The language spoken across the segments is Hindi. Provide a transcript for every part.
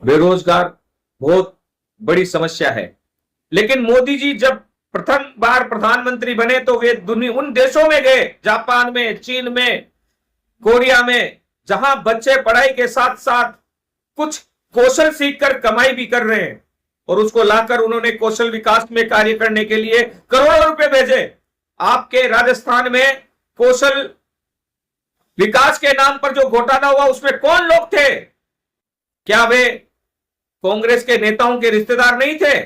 बेरोजगार बहुत बड़ी समस्या है। लेकिन मोदी जी जब प्रथम बार प्रधानमंत्री बने तो वे दुनिया उन देशों में गए, जापान में, चीन में, कोरिया में, जहां बच्चे पढ़ाई के साथ साथ कुछ कौशल सीखकर कमाई भी कर रहे हैं, और उसको लाकर उन्होंने कौशल विकास में कार्य करने के लिए करोड़ों रुपए भेजे। आपके राजस्थान में कौशल विकास के नाम पर जो घोटाला हुआ उसमें कौन लोग थे? क्या वे कांग्रेस के नेताओं के रिश्तेदार नहीं थे?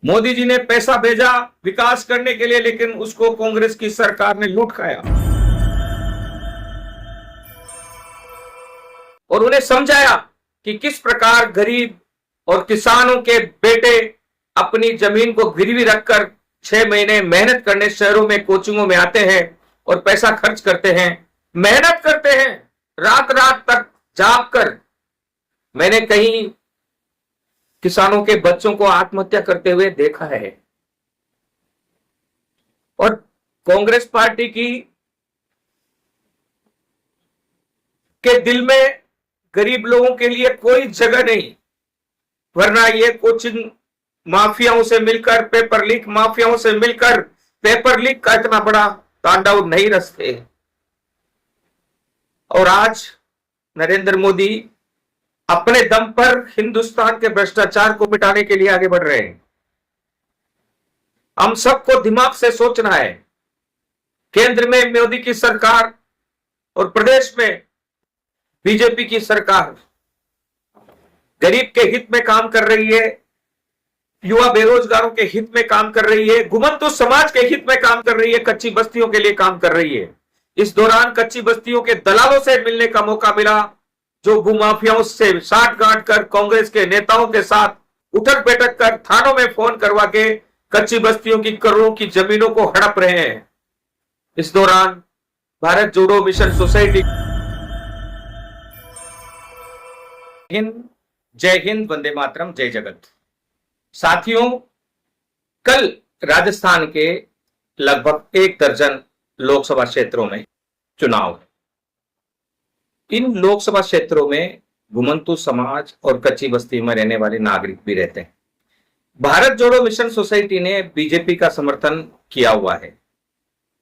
मोदी जी ने पैसा भेजा विकास करने के लिए, लेकिन उसको कांग्रेस की सरकार ने लूट खाया और उन्हें समझाया कि किस प्रकार गरीब और किसानों के बेटे अपनी जमीन को गिरवी रखकर 6 महीने मेहनत करने शहरों में कोचिंगों में आते हैं और पैसा खर्च करते हैं, मेहनत करते हैं, रात रात तक जाग कर। मैंने कहीं किसानों के बच्चों को आत्महत्या करते हुए देखा है। और कांग्रेस पार्टी के दिल में गरीब लोगों के लिए कोई जगह नहीं, वरना ये कोचिंग माफियाओं से मिलकर, पेपर लीक माफियाओं से मिलकर पेपर लीक का इतना बड़ा तांडव नहीं रचते। और आज नरेंद्र मोदी अपने दम पर हिंदुस्तान के भ्रष्टाचार को मिटाने के लिए आगे बढ़ रहे हैं। हम सबको दिमाग से सोचना है। केंद्र में मोदी की सरकार और प्रदेश में बीजेपी की सरकार गरीब के हित में काम कर रही है, युवा बेरोजगारों के हित में काम कर रही है, घुमंतु समाज के हित में काम कर रही है, कच्ची बस्तियों के लिए काम कर रही है। इस दौरान कच्ची बस्तियों के दलालों से मिलने का मौका मिला, जो भूमाफियाओं से साठगांठ कर कांग्रेस के नेताओं के साथ उठक बैठक कर थानों में फोन करवा के कच्ची बस्तियों की करोड़ों की जमीनों को हड़प रहे हैं। इस दौरान भारत जोड़ो मिशन सोसाइटी जय हिंद, वंदे मातरम, जय जगत। साथियों, कल राजस्थान के लगभग 1 दर्जन लोकसभा क्षेत्रों में चुनाव है। इन लोकसभा क्षेत्रों में घुमंतु समाज और कच्ची बस्ती में रहने वाले नागरिक भी रहते हैं। भारत जोड़ो मिशन सोसाइटी ने बीजेपी का समर्थन किया हुआ है।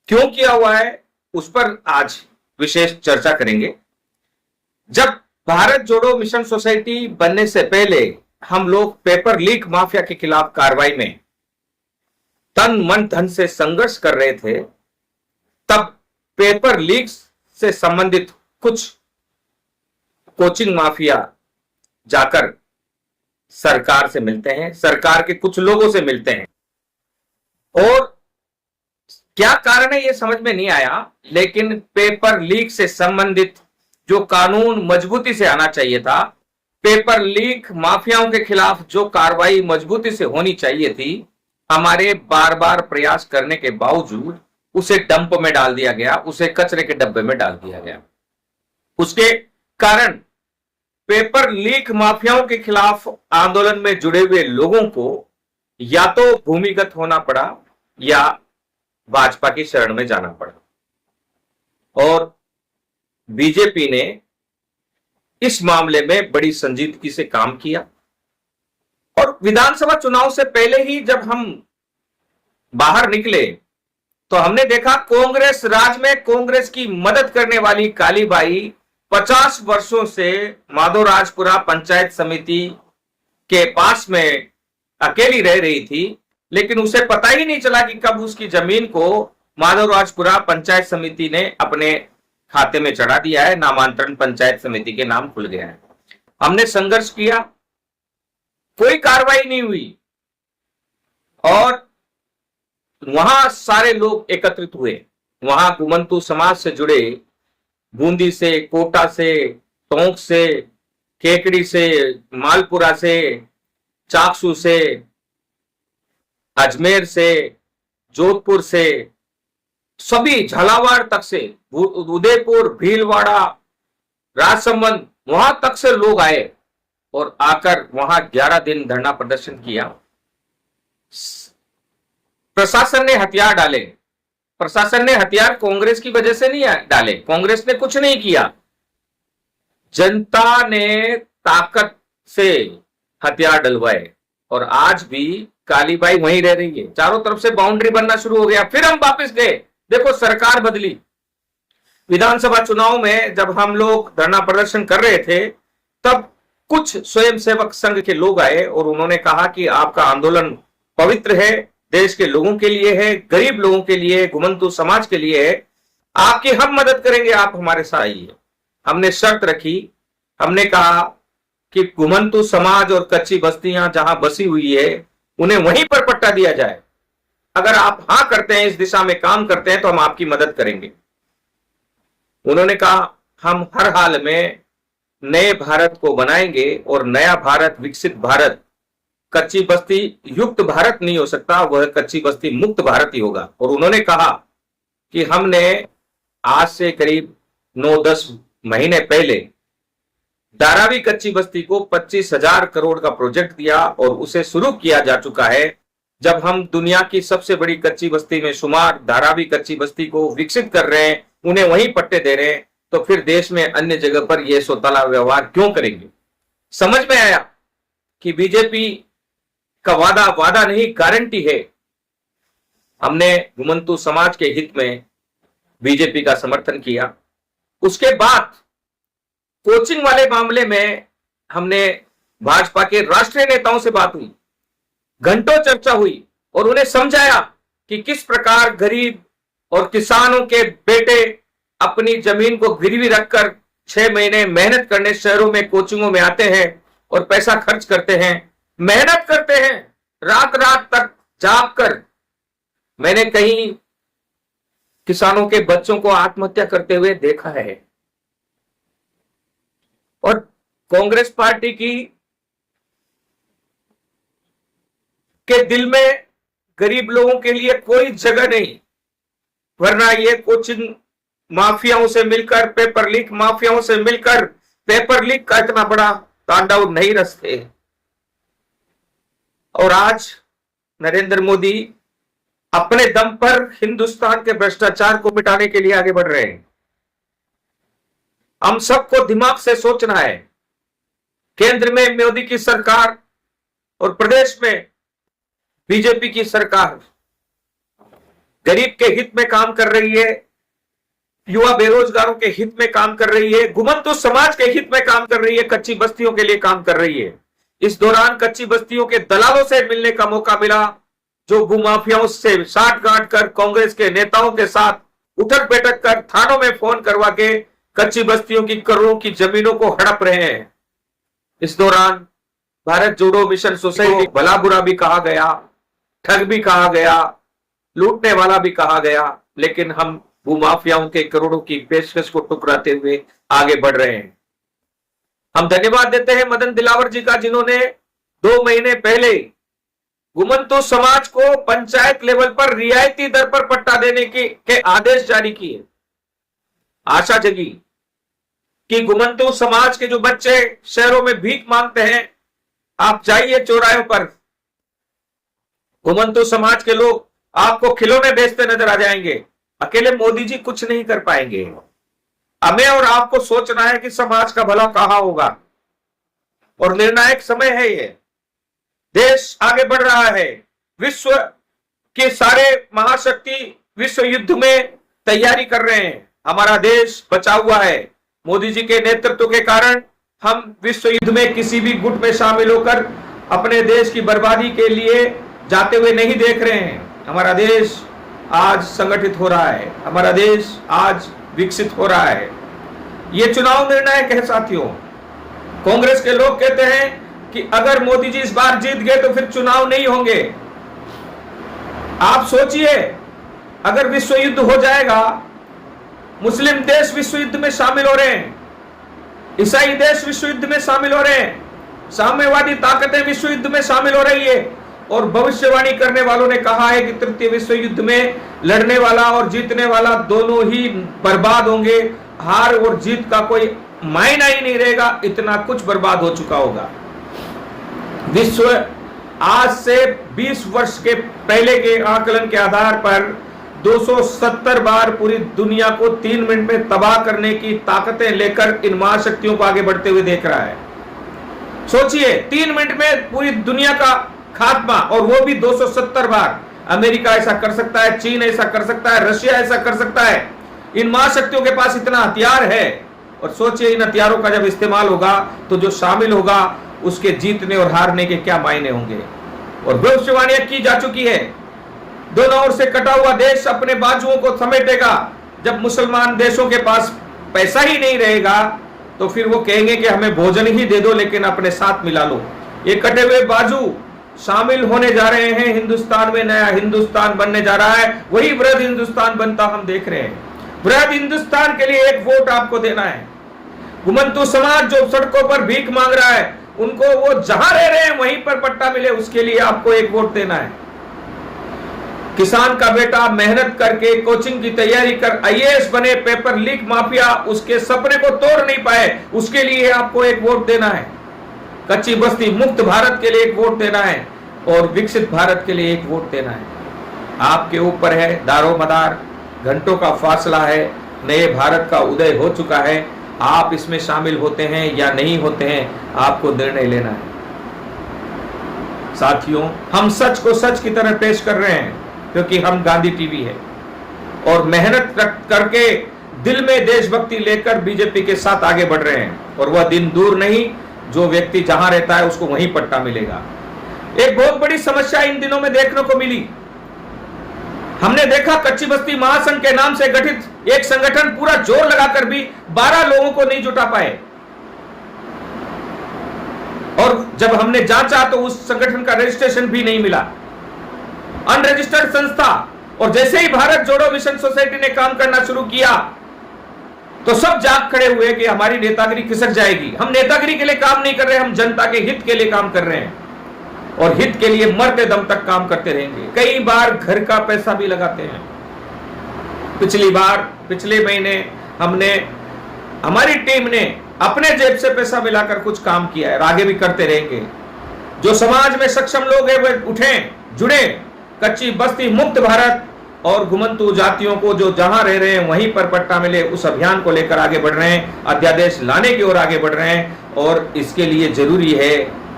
क्यों किया हुआ है, उस पर आज विशेष चर्चा करेंगे। जब भारत जोड़ो मिशन सोसाइटी बनने से पहले हम लोग पेपर लीक माफिया के खिलाफ कार्रवाई में तन मन धन से संघर्ष कर रहे थे, तब पेपर लीक से संबंधित कुछ कोचिंग माफिया जाकर सरकार से मिलते हैं, सरकार के कुछ लोगों से मिलते हैं, और क्या कारण है ये समझ में नहीं आया। लेकिन पेपर लीक से संबंधित जो कानून मजबूती से आना चाहिए था, पेपर लीक माफियाओं के खिलाफ जो कार्रवाई मजबूती से होनी चाहिए थी, हमारे बार बार प्रयास करने के बावजूद उसे डंप में डाल दिया गया, उसे कचरे के डब्बे में डाल दिया गया। उसके कारण पेपर लीक माफियाओं के खिलाफ आंदोलन में जुड़े हुए लोगों को या तो भूमिगत होना पड़ा या भाजपा की शरण में जाना पड़ा। और बीजेपी ने इस मामले में बड़ी संजीदगी से काम किया, और विधानसभा चुनाव से पहले ही जब हम बाहर निकले तो हमने देखा कांग्रेस राज में कांग्रेस की मदद करने वाली कालीबाई 50 वर्षों से माधोराजपुरा पंचायत समिति के पास में अकेली रह रही थी, लेकिन उसे पता ही नहीं चला कि कब उसकी जमीन को माधोराजपुरा पंचायत समिति ने अपने खाते में चढ़ा दिया है, नामांतरण पंचायत समिति के नाम खुल गया है। हमने संघर्ष किया, कोई कार्रवाई नहीं हुई, और वहां सारे लोग एकत्रित हुए। वहां घुमंतु समाज से जुड़े, बूंदी से, कोटा से, टोंक से, केकड़ी से, मालपुरा से, चाकसू से, अजमेर से, जोधपुर से, सभी झालावाड़ तक से, उदयपुर, भीलवाड़ा, राजसमंद, वहां तक से लोग आए और आकर वहां 11 दिन धरना प्रदर्शन किया। प्रशासन ने हथियार डाले। प्रशासन ने हथियार कांग्रेस की वजह से नहीं डाले, कांग्रेस ने कुछ नहीं किया। जनता ने ताकत से हथियार डलवाए और आज भी कालीबाई वहीं रह रही है। चारों तरफ से बाउंड्री बनना शुरू हो गया, फिर हम वापस गए। देखो सरकार बदली। विधानसभा चुनाव में जब हम लोग धरना प्रदर्शन कर रहे थे तब कुछ स्वयंसेवक संघ के लोग आए और उन्होंने कहा कि आपका आंदोलन पवित्र है, देश के लोगों के लिए है, गरीब लोगों के लिए, घुमंतु समाज के लिए है, आपकी हम मदद करेंगे, आप हमारे साथ आइए। हमने शर्त रखी, हमने कहा कि घुमंतु समाज और कच्ची बस्तियां जहां बसी हुई है उन्हें वहीं पर पट्टा दिया जाए। अगर आप हां करते हैं, इस दिशा में काम करते हैं तो हम आपकी मदद करेंगे। उन्होंने कहा हम हर हाल में नए भारत को बनाएंगे और नया भारत, विकसित भारत, कच्ची बस्ती युक्त भारत नहीं हो सकता, वह कच्ची बस्ती मुक्त भारत ही होगा। और उन्होंने कहा कि हमने आज से करीब 9-10 महीने पहले धारावी कच्ची बस्ती को 25,000 करोड़ का प्रोजेक्ट दिया और उसे शुरू किया जा चुका है। जब हम दुनिया की सबसे बड़ी कच्ची बस्ती में शुमार धारावी कच्ची बस्ती को विकसित कर रहे हैं, उन्हें वहीं पट्टे दे रहे हैं, तो फिर देश में अन्य जगह पर यह सौतेला व्यवहार क्यों करेंगे। समझ में आया कि बीजेपी का वादा नहीं, गारंटी है। हमने घुमंतु समाज के हित में बीजेपी का समर्थन किया। उसके बाद कोचिंग वाले मामले में हमने भाजपा के राष्ट्रीय नेताओं से बात हुई, घंटों चर्चा हुई और उन्हें समझाया कि किस प्रकार गरीब और किसानों के बेटे अपनी जमीन को गिरवी रखकर 6 महीने मेहनत करने शहरों में कोचिंगों में आते हैं और पैसा खर्च करते हैं, मेहनत करते हैं, रात रात तक जाग कर। मैंने कहीं किसानों के बच्चों को आत्महत्या करते हुए देखा है। और कांग्रेस पार्टी के दिल में गरीब लोगों के लिए कोई जगह नहीं, वरना ये कोचिंग माफियाओं से मिलकर, पेपर लीक माफियाओं से मिलकर पेपर लीक का इतना बड़ा तांडव नहीं रचते। और आज नरेंद्र मोदी अपने दम पर हिंदुस्तान के भ्रष्टाचार को मिटाने के लिए आगे बढ़ रहे हैं। हम सबको दिमाग से सोचना है। केंद्र में मोदी की सरकार और प्रदेश में बीजेपी की सरकार गरीब के हित में काम कर रही है, युवा बेरोजगारों के हित में काम कर रही है, घुमंतु समाज के हित में काम कर रही है, कच्ची बस्तियों के लिए काम कर रही है। इस दौरान कच्ची बस्तियों के दलालों से मिलने का मौका मिला, जो भूमाफियाओं से साठगांठ कर कांग्रेस के नेताओं के साथ उठक बैठक कर थानों में फोन करवा के कच्ची बस्तियों की करोड़ों की जमीनों को हड़प रहे हैं। इस दौरान भारत जोड़ो मिशन सोसाइटी भला बुरा भी कहा गया, ठग भी कहा गया, लूटने वाला भी कहा गया, लेकिन हम भूमाफियाओं के करोड़ों की पेशकश को टुकराते हुए आगे बढ़ रहे हैं। हम धन्यवाद देते हैं मदन दिलावर जी का, जिन्होंने 2 महीने पहले घुमंतु समाज को पंचायत लेवल पर रियायती दर पर पट्टा देने के आदेश जारी किए। आशा जगी कि घुमंतु समाज के जो बच्चे शहरों में भीख मांगते हैं, आप जाइए चौराहों पर, घुमंतु समाज के लोग आपको खिलौने बेचते नजर आ जाएंगे। अकेले मोदी जी कुछ नहीं कर पाएंगे। हमें और आपको सोचना है कि समाज का भला कहां होगा, और निर्णायक समय है ये। देश आगे बढ़ रहा है, विश्व के सारे महाशक्ति विश्व युद्ध में तैयारी कर रहे हैं। हमारा देश बचा हुआ है। मोदी जी के नेतृत्व के कारण हम विश्व युद्ध में किसी भी गुट में शामिल होकर अपने देश की बर्बादी के लिए जाते हुए नहीं देख रहे हैं। हमारा देश आज संगठित हो रहा है, हमारा देश आज विकसित हो रहा है। ये चुनाव निर्णायक है साथियों। कांग्रेस के लोग कहते हैं कि अगर मोदी जी इस बार जीत गए तो फिर चुनाव नहीं होंगे। आप सोचिए, अगर विश्व युद्ध हो जाएगा, मुस्लिम देश विश्व युद्ध में शामिल हो रहे हैं, ईसाई देश विश्व युद्ध में शामिल हो रहे हैं, साम्यवादी ताकतें विश्व युद्ध में शामिल हो रही है, और भविष्यवाणी करने वालों ने कहा है कि तृतीय विश्व युद्ध में लड़ने वाला और जीतने वाला दोनों ही बर्बाद होंगे। हार और जीत का कोई मायना ही नहीं रहेगा, इतना कुछ बर्बाद हो चुका होगा। विश्व आज से 20 वर्ष के पहले के आकलन के आधार पर 270 बार पूरी दुनिया को 3 मिनट में तबाह करने की ताकतें लेकर इन महाशक्तियों को आगे बढ़ते हुए देख रहा है। सोचिए 3 मिनट में पूरी दुनिया का खात्मा, और वो भी 270 बार। अमेरिका ऐसा कर सकता है, चीन ऐसा कर सकता है, रशिया ऐसा कर सकता है। इन महाशक्तियों के पास इतना हथियार है, और सोचिए इन हथियारों का जब इस्तेमाल होगा तो जो शामिल होगा उसके जीतने और हारने के क्या मायने होंगे। और भविष्यवाणियां की जा चुकी है, दोनों ओर से कटा हुआ देश अपने बाजुओं को समेटेगा। जब मुसलमान देशों के पास पैसा ही नहीं रहेगा तो फिर वो कहेंगे कि हमें भोजन ही दे दो लेकिन अपने साथ मिला लो। ये कटे हुए बाजू शामिल होने जा रहे हैं हिंदुस्तान में, नया हिंदुस्तान बनने जा रहा है। वही वृहद हिंदुस्तान बनता हम देख रहे हैं। वृहद हिंदुस्तान के लिए एक वोट आपको देना है। घुमंतु समाज जो सड़कों पर भीख मांग रहा है, उनको वो जहां रह रहे हैं वहीं पर पट्टा मिले, उसके लिए आपको एक वोट देना है। किसान का बेटा मेहनत करके कोचिंग की तैयारी कर आईएएस बने, पेपर लीक माफिया उसके सपने को तोड़ नहीं पाए, उसके लिए आपको एक वोट देना है। कच्ची बस्ती मुक्त भारत के लिए एक वोट देना है, और विकसित भारत के लिए एक वोट देना है। आपके ऊपर है, दारोमदार, घंटों का फासला है, नए भारत का उदय हो चुका है। आप इसमें शामिल होते हैं या नहीं होते हैं, आपको निर्णय लेना है। साथियों, हम सच को सच की तरह पेश कर रहे हैं क्योंकि हम गांधी टीवी है, और मेहनत करके दिल में देशभक्ति लेकर बीजेपी के साथ आगे बढ़ रहे हैं। और वह दिन दूर नहीं, जो व्यक्ति जहां रहता है उसको वहीं पट्टा मिलेगा। एक बहुत बड़ी समस्या इन दिनों में देखने को मिली। हमने देखा कच्ची बस्ती महासंघ के नाम से गठित एक संगठन पूरा जोर लगाकर भी 12 लोगों को नहीं जुटा पाए, और जब हमने जांचा तो उस संगठन का रजिस्ट्रेशन भी नहीं मिला, अनरजिस्टर्ड संस्था। और जैसे ही भारत जोड़ो मिशन सोसाइटी ने काम करना शुरू किया तो सब जाग खड़े हुए कि हमारी नेतागिरी खिसक जाएगी। हम नेतागिरी के लिए काम नहीं कर रहे, हम जनता के हित के लिए काम कर रहे हैं, और हित के लिए मरते दम तक काम करते रहेंगे। कई बार घर का पैसा भी लगाते हैं। पिछले महीने हमारी टीम ने अपने जेब से पैसा मिलाकर कुछ काम किया है, और आगे भी करते रहेंगे। जो समाज में सक्षम लोग हैं वे उठें, जुड़े, कच्ची बस्ती मुक्त भारत और घुमंतु जातियों को जो जहां रह रहे हैं वहीं पर पट्टा मिले, उस अभियान को लेकर आगे बढ़ रहे हैं, अध्यादेश लाने की ओर आगे बढ़ रहे हैं। और इसके लिए जरूरी है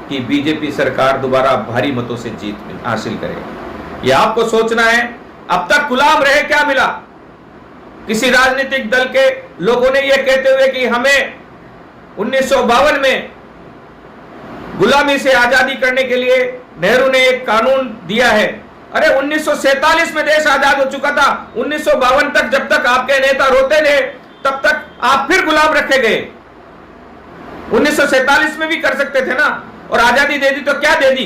कि बीजेपी सरकार दोबारा भारी मतों से जीत हासिल करे। यह आपको सोचना है। अब तक गुलाम रहे क्या मिला? किसी राजनीतिक दल के लोगों ने यह कहते हुए कि हमें 1952 में गुलामी से आजादी करने के लिए नेहरू ने एक कानून दिया है। अरे 1947 में देश आजाद हो चुका था। 1952 तक जब तक आपके नेता रोते थे तब तक आप फिर गुलाम रखे गए। 1947 में भी कर सकते थे ना, और आजादी दे दी तो क्या दे दी?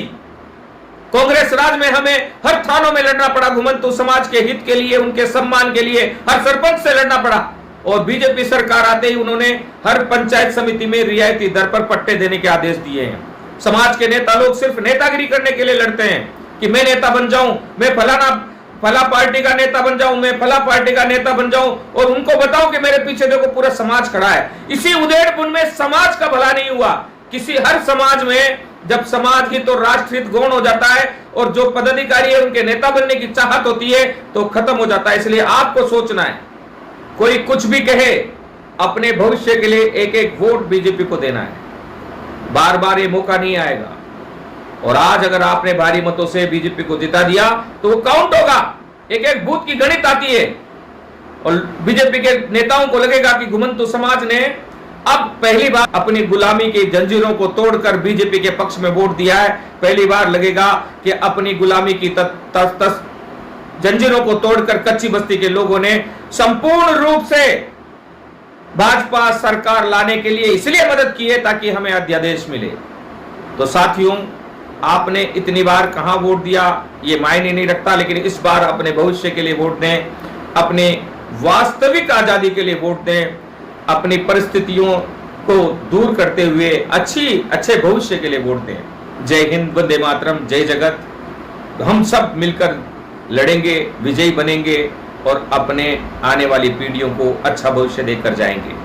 कांग्रेस राज में हमें हर थानों में लड़ना पड़ा, घुमंतु समाज के हित के लिए, उनके सम्मान के लिए हर सरपंच से लड़ना पड़ा। और बीजेपी सरकार आते ही उन्होंने हर पंचायत समिति में रियायती दर पर पट्टे देने के आदेश दिए हैं। समाज के नेता लोग सिर्फ नेतागिरी करने के लिए लड़ते हैं कि मैं नेता बन जाऊं, मैं फला पार्टी का नेता बन जाऊं, मैं फला पार्टी का नेता बन जाऊं, और उनको बताऊं कि मेरे पीछे देखो पूरा समाज खड़ा है। इसी उधेड़पुन में समाज का भला नहीं हुआ। हर समाज में जब समाज हित और राष्ट्र हित गौण हो जाता है और जो पदाधिकारी है उनके नेता बनने की चाहत होती है तो खत्म हो जाता है। इसलिए आपको सोचना है, कोई कुछ भी कहे, अपने भविष्य के लिए एक एक वोट बीजेपी को देना है। बार बार ये मौका नहीं आएगा, और आज अगर आपने भारी मतों से बीजेपी को जिता दिया तो वो काउंट होगा। एक एक बूथ की गणित आती है, और बीजेपी के नेताओं को लगेगा कि घुमंतु समाज ने अब पहली बार अपनी गुलामी की जंजीरों को तोड़कर बीजेपी के पक्ष में वोट दिया है। पहली बार लगेगा कि अपनी गुलामी की जंजीरों को तोड़कर कच्ची बस्ती के लोगों ने संपूर्ण रूप से भाजपा सरकार लाने के लिए इसलिए मदद की है ताकि हमें अध्यादेश मिले। तो साथियों, आपने इतनी बार कहां वोट दिया ये मायने नहीं रखता, लेकिन इस बार अपने भविष्य के लिए वोट दें, अपने वास्तविक आजादी के लिए वोट दें, अपनी परिस्थितियों को दूर करते हुए अच्छे भविष्य के लिए वोट दें। जय हिंद, वंदे मातरम, जय जगत। हम सब मिलकर लड़ेंगे, विजयी बनेंगे और अपने आने वाली पीढ़ियों को अच्छा भविष्य देकर जाएंगे।